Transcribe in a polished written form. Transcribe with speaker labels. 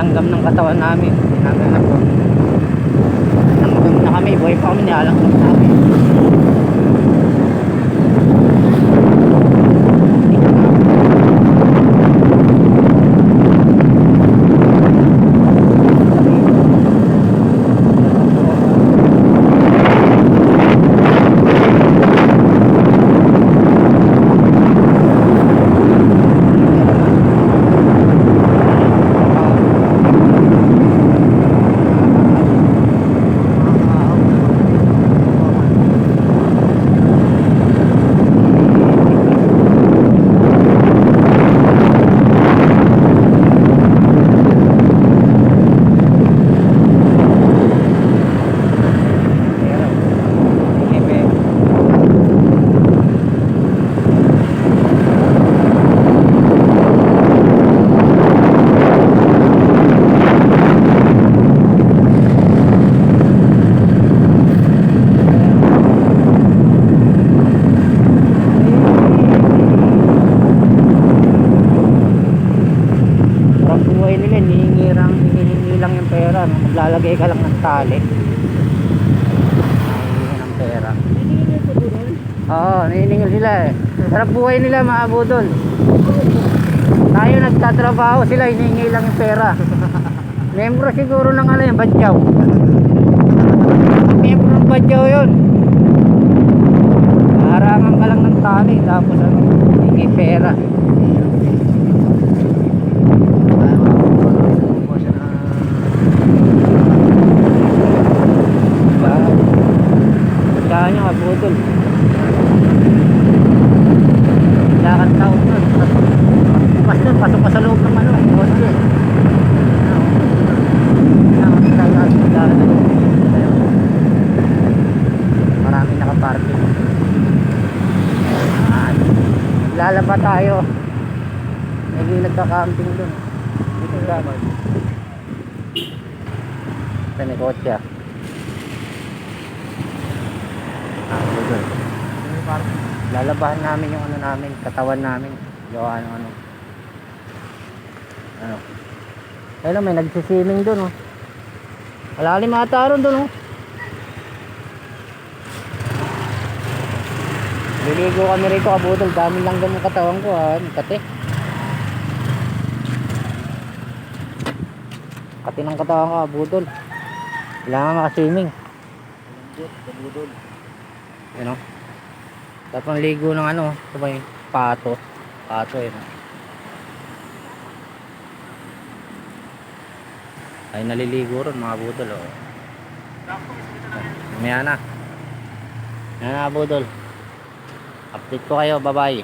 Speaker 1: langgam ng katawan namin. Tinagal po. Langgam na kami. Buhay pa kami. Nialanggam na kami. Hinihingi lang yung pera, no? Maglalagay ka lang ng tali. Hinihingi ng pera. Oo, hinihingi sila eh. Sarap buhay nila mga budol. Tayo nagtatrabaho sila, hinihingi lang yung pera. Membro siguro ng ano yung badyaw. Membro ng badyaw yun. Harangan ka lang ng tali, tapos ano, hinihingi pera. Kanya nga budol. Lakad tao doon. Pasok pa sa loob ng ano. Maraming nakaparking. Lalaba tayo. May nagka-camping doon. Dito dapat. Ito may kotse. Lalabahan namin yung ano namin, katawan namin. Gawa ano. Ayun, may nagsiswimming doon, oh. Malalim ata ron doon, oh. Liligo kami rito, kabudol. Dami lang doon yung katawan ko, ha. Kate. Kate ng katawan ko, kabudol. Kailangan makaswimming. Kabudol. Ano? Tapos ligo ng ano, ito ba yung pato yun. Ay naliligo ron mga budol, oh. Mamaya na budol, update ko kayo, bye bye.